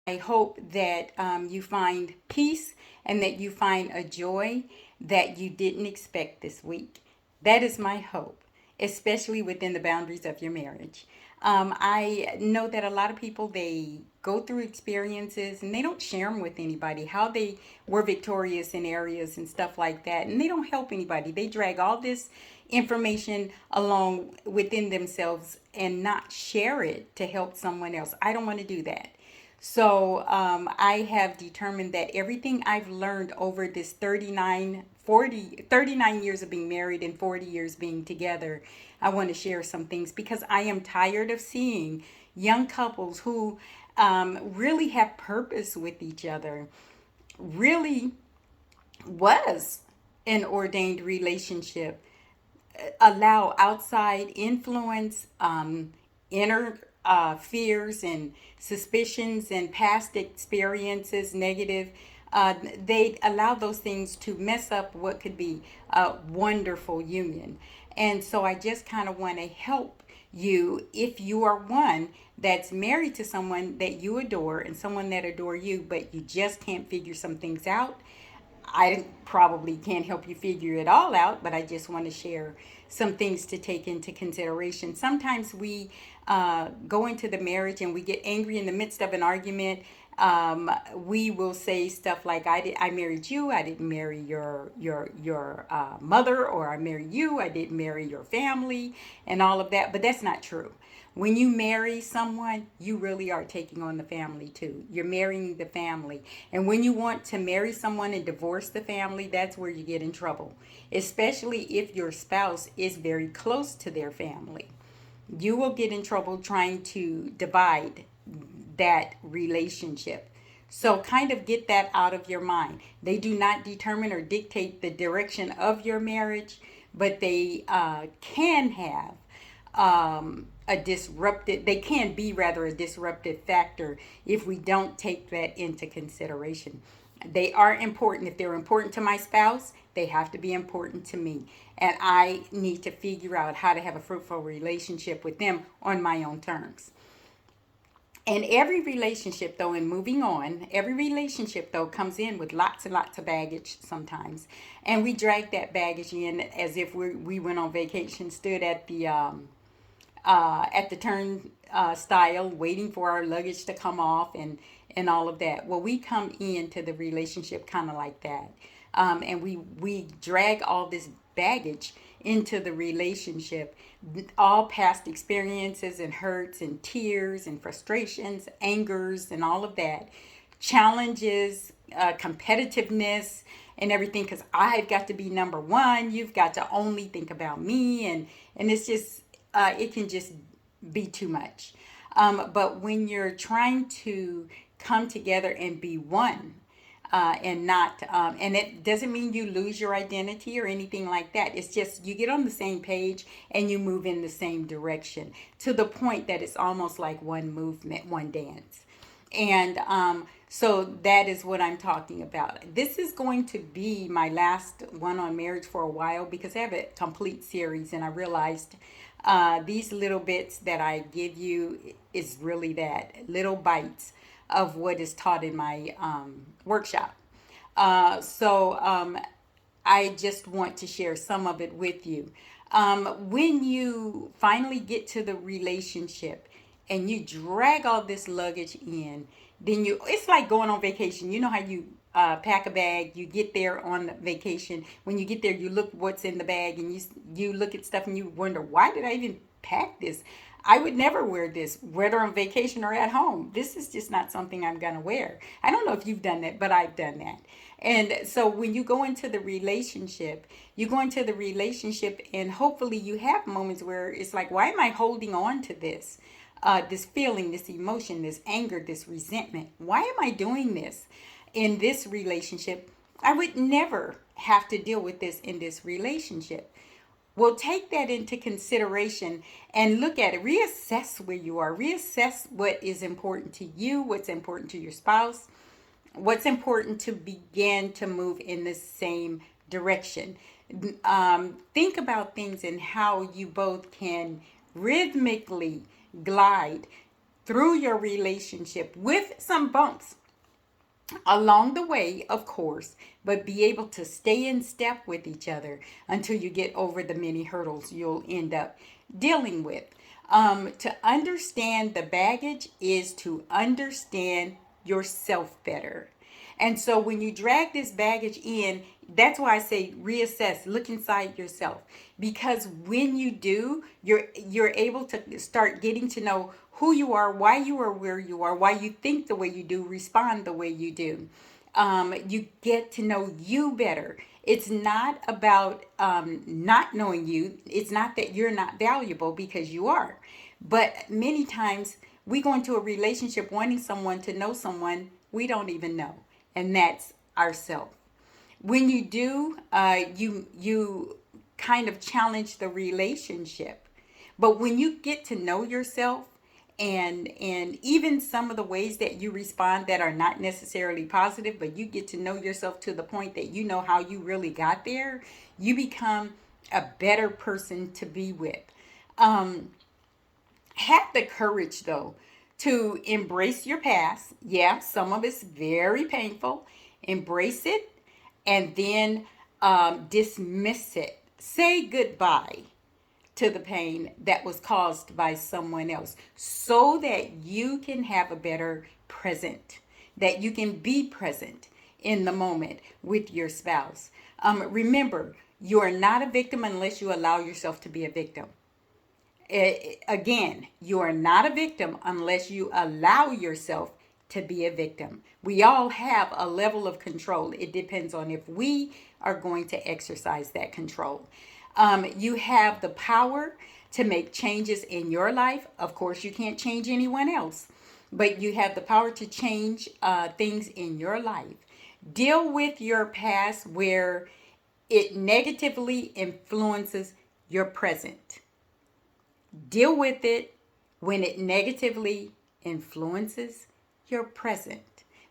I hope that you find peace and that you find a joy that you didn't expect this week. That is my hope, especially within the boundaries of your marriage. I know that a lot of people, they go through experiences and they don't share them with anybody, how they were victorious in areas and stuff like that, and they don't help anybody. They drag all this information along within themselves and not share it to help someone else. I don't want to do that. So I have determined that everything I've learned over this 39 years of being married and 40 years being together, I want to share some things because I am tired of seeing young couples who really have purpose with each other, really was an ordained relationship, allow outside influence, inner fears and suspicions and past experiences, negative. They allow those things to mess up what could be a wonderful union. And so I just kind of want to help you if you are one that's married to someone that you adore and someone that adore you, but you just can't figure some things out. I probably can't help you figure it all out, but I just want to share some things to take into consideration. Sometimes we go into the marriage and we get angry in the midst of an argument. We will say stuff like, I married you. I didn't marry your mother," or "I married you. I didn't marry your family," and all of that. But that's not true. When you marry someone, you really are taking on the family too. You're marrying the family. And when you want to marry someone and divorce the family, that's where you get in trouble, especially if your spouse is very close to their family. You will get in trouble trying to divide that relationship. So kind of get that out of your mind. They do not determine or dictate the direction of your marriage, but they can have they can be rather a disruptive factor if we don't take that into consideration. They are important. If they're important to my spouse, they have to be important to me. And I need to figure out how to have a fruitful relationship with them on my own terms. And every relationship, though, in moving on, every relationship, though, comes in with lots and lots of baggage sometimes. And we drag that baggage in as if we went on vacation, stood at the turnstile, waiting for our luggage to come off and all of that. Well, we come into the relationship kind of like that. And we drag all this baggage into the relationship, all past experiences and hurts and tears and frustrations, angers, and all of that, challenges, competitiveness, and everything. Because I've got to be number one, you've got to only think about me, and it's just it can just be too much. But when you're trying to come together and be one, and not and it doesn't mean you lose your identity or anything like that. It's just you get on the same page and you move in the same direction to the point that it's almost like one movement, one dance. And so that is what I'm talking about. This is going to be my last one on marriage for a while because I have a complete series, and I realized these little bits that I give you is really that little bites of what is taught in my workshop. So I just want to share some of it with you. When you finally get to the relationship and you drag all this luggage in, then it's like going on vacation. You know how you pack a bag, you get there on the vacation. When you get there, you look what's in the bag, and you look at stuff and you wonder, why did I even pack this? I would never wear this, whether on vacation or at home. This is just not something I'm going to wear. I don't know if you've done that, but I've done that. And so when you go into the relationship, and hopefully you have moments where it's like, why am I holding on to this? This feeling, this emotion, this anger, this resentment. Why am I doing this in this relationship? I would never have to deal with this in this relationship. Well, take that into consideration and look at it. Reassess where you are. Reassess what is important to you, what's important to your spouse, what's important to begin to move in the same direction. Think about things and how you both can rhythmically glide through your relationship with some bumps along the way, of course, but be able to stay in step with each other until you get over the many hurdles you'll end up dealing with. To understand the baggage is to understand yourself better. And so when you drag this baggage in, that's why I say reassess, look inside yourself. Because when you do, you're able to start getting to know who you are, why you are where you are, why you think the way you do, respond the way you do. You get to know you better. It's not about not knowing you. It's not that you're not valuable, because you are. But many times we go into a relationship wanting someone to know someone we don't even know, and that's ourselves. When you do, you kind of challenge the relationship. But when you get to know yourself, and even some of the ways that you respond that are not necessarily positive, but you get to know yourself to the point that you know how you really got there, you become a better person to be with. Um, have the courage, though, to embrace your past. Yeah, some of it's very painful. Embrace it, and then dismiss it. Say goodbye to the pain that was caused by someone else, so that you can have a better present, that you can be present in the moment with your spouse. Remember, you are not a victim unless you allow yourself to be a victim. Again, you are not a victim unless you allow yourself to be a victim. We all have a level of control. It depends on if we are going to exercise that control. You have the power to make changes in your life. Of course, you can't change anyone else, but you have the power to change things in your life. Deal with your past where it negatively influences your present. Deal with it when it negatively influences your present.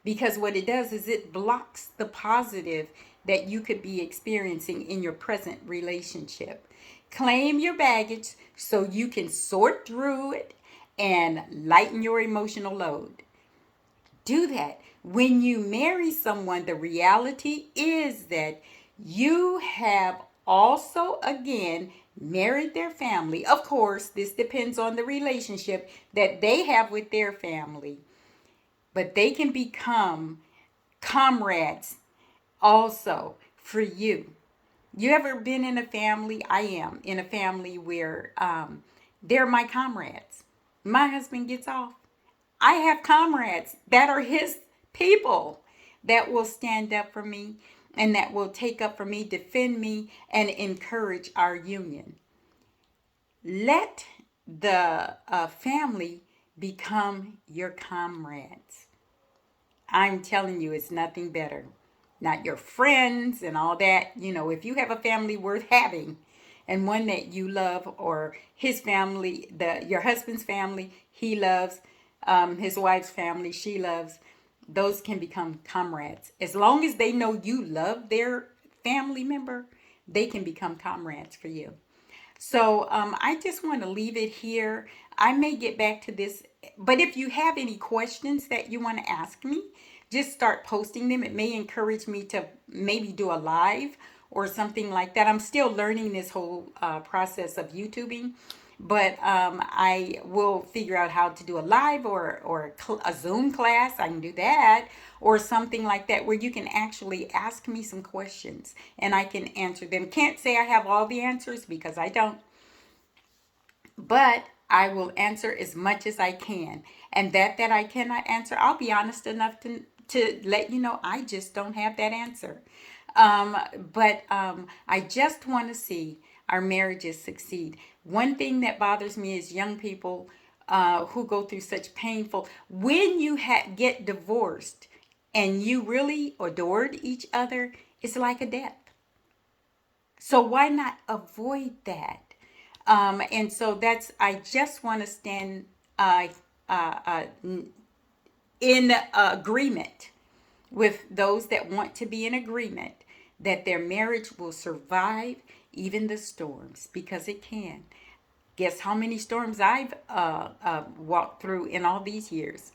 Because what it does is it blocks the positive that you could be experiencing in your present relationship. Claim your baggage so you can sort through it and lighten your emotional load. Do that. When you marry someone, the reality is that you have also, again, married their family. Of course, this depends on the relationship that they have with their family, but they can become comrades also for you. You ever been in a family? I am in a family where they're my comrades. My husband gets off. I have comrades that are his people that will stand up for me and that will take up for me, defend me, and encourage our union. Let the family become your comrades. I'm telling you, it's nothing better. Not your friends and all that. You know, if you have a family worth having and one that you love, or his family, your husband's family, he loves, his wife's family, she loves, those can become comrades. As long as they know you love their family member, they can become comrades for you. So I just want to leave it here. I may get back to this, but if you have any questions that you want to ask me, just start posting them. It may encourage me to maybe do a live or something like that. I'm still learning this whole process of YouTubing, but I will figure out how to do a live or a Zoom class. I can do that, or something like that where you can actually ask me some questions and I can answer them. Can't say I have all the answers because I don't, but I will answer as much as I can. And that I cannot answer, I'll be honest enough to let you know I just don't have that answer. But I just want to see our marriages succeed. One thing that bothers me is young people who go through such painful. When you get divorced and you really adored each other, it's like a death. So why not avoid that? And so I just want to stand in agreement with those that want to be in agreement that their marriage will survive even the storms, because it can. Guess how many storms I've walked through in all these years?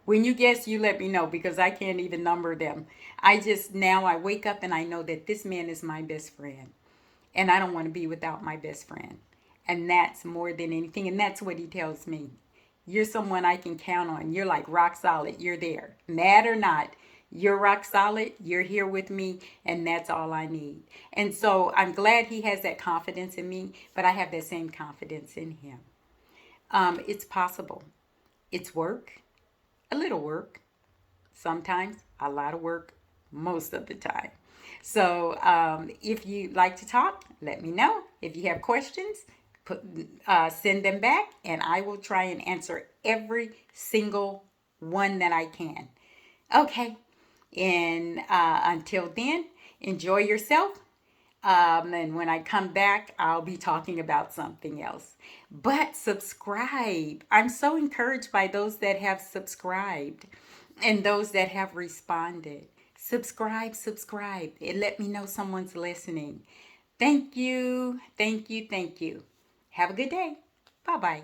When you guess, you let me know because I can't even number them. I just now I wake up and I know that this man is my best friend. And I don't want to be without my best friend. And that's more than anything. And that's what he tells me. You're someone I can count on. You're like rock solid. You're there. Mad or not, you're rock solid. You're here with me. And that's all I need. And so I'm glad he has that confidence in me. But I have that same confidence in him. It's possible. It's work, a little work, sometimes a lot of work, most of the time. So if you like to talk, let me know. If you have questions, send them back, and I will try and answer every single one that I can. Okay, and until then, enjoy yourself. And when I come back, I'll be talking about something else. But subscribe. I'm so encouraged by those that have subscribed and those that have responded. Subscribe, subscribe. It let me know someone's listening. Thank you, thank you, thank you. Have a good day. Bye bye.